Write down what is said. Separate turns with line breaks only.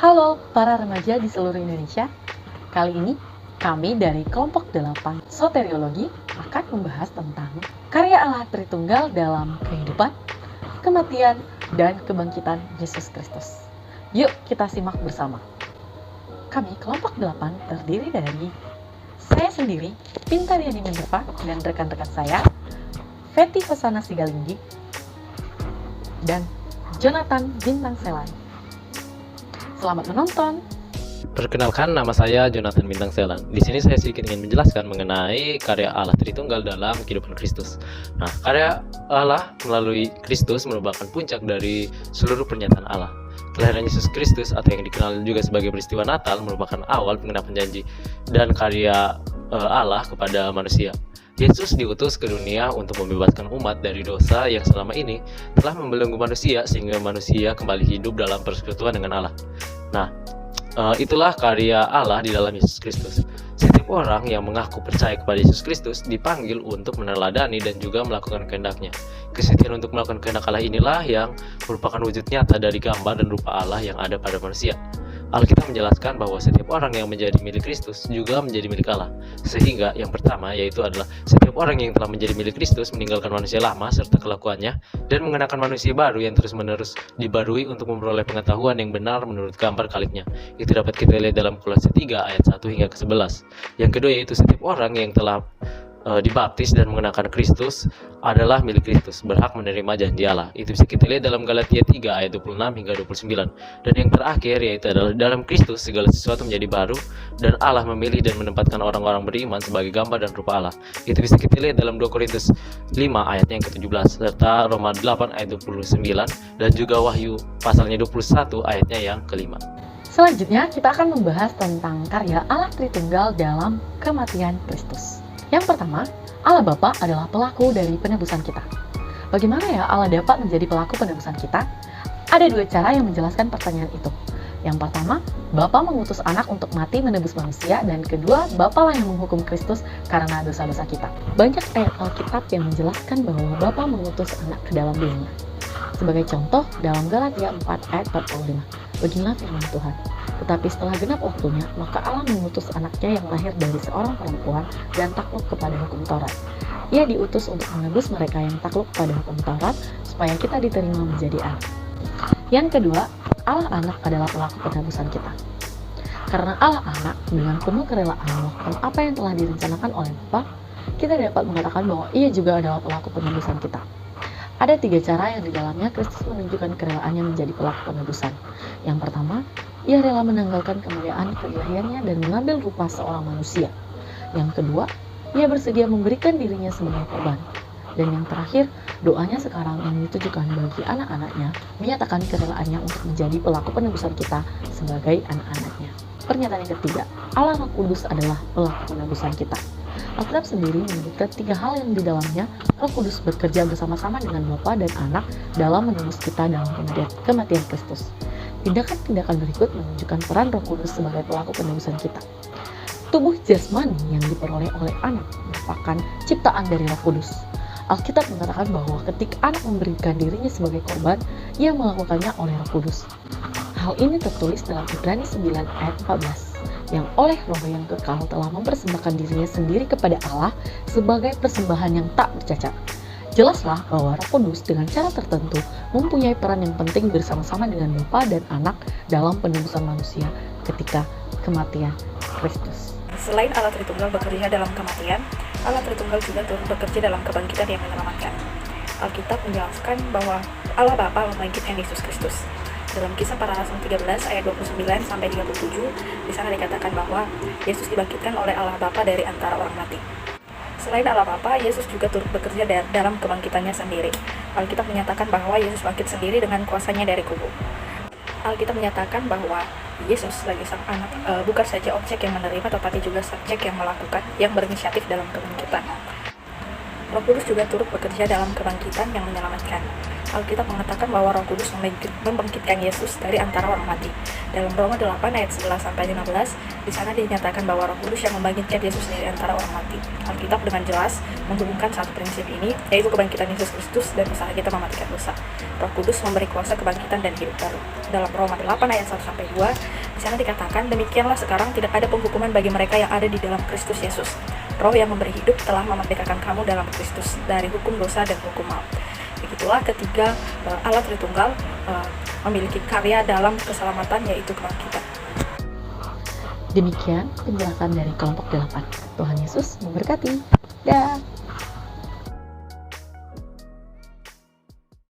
Halo para remaja di seluruh Indonesia. Kali ini kami dari kelompok 8 Soteriologi akan membahas tentang karya Allah Tritunggal dalam kehidupan, kematian, dan kebangkitan Yesus Kristus. Yuk kita simak bersama. Kami kelompok 8 terdiri dari saya sendiri, Pintariani Menderpa, dan rekan-rekan saya, Feti Hosana Sigalinggi, dan Jonathan Bintang Selan. Selamat menonton.
Perkenalkan, nama saya Jonathan Bintang Selan. Di sini saya sedikit ingin menjelaskan mengenai karya Allah Tritunggal dalam kehidupan Kristus. Nah, karya Allah melalui Kristus merupakan puncak dari seluruh pernyataan Allah. Kelahiran Yesus Kristus atau yang dikenal juga sebagai peristiwa Natal merupakan awal penggenapan janji dan karya Allah kepada manusia. Yesus diutus ke dunia untuk membebaskan umat dari dosa yang selama ini telah membelenggu manusia sehingga manusia kembali hidup dalam persekutuan dengan Allah. Nah, itulah karya Allah di dalam Yesus Kristus. Setiap orang yang mengaku percaya kepada Yesus Kristus dipanggil untuk meneladani dan juga melakukan kehendak-Nya. Kesetiaan untuk melakukan kehendak Allah inilah yang merupakan wujud nyata dari gambar dan rupa Allah yang ada pada manusia. Alkitab menjelaskan bahwa setiap orang yang menjadi milik Kristus juga menjadi milik Allah. Sehingga yang pertama yaitu adalah setiap orang yang telah menjadi milik Kristus meninggalkan manusia lama serta kelakuannya dan mengenakan manusia baru yang terus-menerus dibarui untuk memperoleh pengetahuan yang benar menurut gambar Khalifnya. Itu dapat kita lihat dalam Kolose 3 ayat 1 hingga ke 11. Yang kedua yaitu setiap orang yang telah dibaptis dan mengenakan Kristus adalah milik Kristus, berhak menerima janji Allah. Itu bisa kita lihat dalam Galatia 3 ayat 26 hingga 29. Dan yang terakhir yaitu adalah dalam Kristus segala sesuatu menjadi baru dan Allah memilih dan menempatkan orang-orang beriman sebagai gambar dan rupa Allah. Itu bisa kita lihat dalam 2 Korintus 5 ayat yang ke-17 serta Roma 8 ayat 29 dan juga Wahyu pasalnya 21 ayatnya yang ke-5.
Selanjutnya kita akan membahas tentang karya Allah Tritunggal dalam kematian Kristus. Yang pertama, Allah Bapa adalah pelaku dari penebusan kita. Bagaimana ya Allah dapat menjadi pelaku penebusan kita? Ada dua cara yang menjelaskan pertanyaan itu. Yang pertama, Bapa mengutus anak untuk mati menebus manusia, dan kedua, Bapa lah yang menghukum Kristus karena dosa-dosa kita. Banyak ayat Alkitab yang menjelaskan bahwa Bapa mengutus anak ke dalam dunia. Sebagai contoh, dalam Galatia 4 ayat 45, beginilah firman Tuhan. Tetapi setelah genap waktunya, maka Allah mengutus anaknya yang lahir dari seorang perempuan dan takluk kepada hukum Taurat. Ia diutus untuk menebus mereka yang takluk kepada hukum Taurat, supaya kita diterima menjadi anak. Yang kedua, Allah anak adalah pelaku penebusan kita. Karena Allah anak dengan penuh kerelaan melakukan apa yang telah direncanakan oleh Bapa, kita dapat mengatakan bahwa ia juga adalah pelaku penebusan kita. Ada 3 cara yang di dalamnya Kristus menunjukkan kerelaannya menjadi pelaku penebusan. Yang pertama, ia rela menanggalkan kemuliaan keilahiannya dan mengambil rupa seorang manusia. Yang kedua, ia bersedia memberikan dirinya sebagai korban. Dan yang terakhir, doanya sekarang yang ditujukan bagi anak-anaknya, menyatakan kerelaannya untuk menjadi pelaku penebusan kita sebagai anak-anaknya. Pernyataan yang ketiga, Allah Roh Kudus adalah pelaku penebusan kita. Alkitab sendiri menyebutkan 3 hal yang di dalamnya Roh Kudus bekerja bersama-sama dengan Bapa dan Anak dalam menebus kita dalam kematian Kristus. Tindakan-tindakan berikut menunjukkan peran Roh Kudus sebagai pelaku penebusan kita. Tubuh jasmani yang diperoleh oleh anak merupakan ciptaan dari Roh Kudus. Alkitab mengatakan bahwa ketika anak memberikan dirinya sebagai korban, ia melakukannya oleh Roh Kudus. Hal ini tertulis dalam Ibrani 9 ayat 14. Yang oleh Roh yang kekal telah mempersembahkan dirinya sendiri kepada Allah sebagai persembahan yang tak bercacat. Jelaslah bahwa Roh Kudus dengan cara tertentu mempunyai peran yang penting bersama-sama dengan Bapa dan Anak dalam penebusan manusia ketika kematian Kristus.
Selain Allah Tritunggal bekerja dalam kematian, Allah Tritunggal juga turut bekerja dalam kebangkitan yang menyelamatkan. Alkitab menjelaskan bahwa Allah Bapa membangkitkan Yesus Kristus. Dalam Kisah Para Rasul 13 ayat 29 sampai 37, di sana dikatakan bahwa Yesus dibangkitkan oleh Allah Bapa dari antara orang mati. Selain Allah Bapa, Yesus juga turut bekerja dalam kebangkitannya sendiri. Alkitab menyatakan bahwa Yesus bangkit sendiri dengan kuasanya dari kubur. Alkitab menyatakan bahwa Yesus sebagai sang anak bukan saja objek yang menerima, tetapi juga subjek yang melakukan, yang berinisiatif dalam kebangkitan. Roh Kudus juga turut bekerja dalam kebangkitan yang menyelamatkan. Alkitab mengatakan bahwa Roh Kudus membangkitkan Yesus dari antara orang mati. Dalam Roma 8 ayat 11-15, di sana dinyatakan bahwa Roh Kudus yang membangkitkan Yesus dari antara orang mati. Alkitab dengan jelas menghubungkan satu prinsip ini, yaitu kebangkitan Yesus Kristus dan usaha kita mematikan dosa. Roh Kudus memberi kuasa kebangkitan dan hidup baru. Dalam Roma 8 ayat 1-2, di sana dikatakan, demikianlah sekarang tidak ada penghukuman bagi mereka yang ada di dalam Kristus Yesus. Roh yang memberi hidup telah memerdekakan kamu dalam Kristus dari hukum dosa dan hukum maut. Begitulah ketiga Allah Tritunggal memiliki karya dalam keselamatan, yaitu kebangkitan.
Demikian penjelasan dari kelompok 8. Tuhan Yesus memberkati. Dah.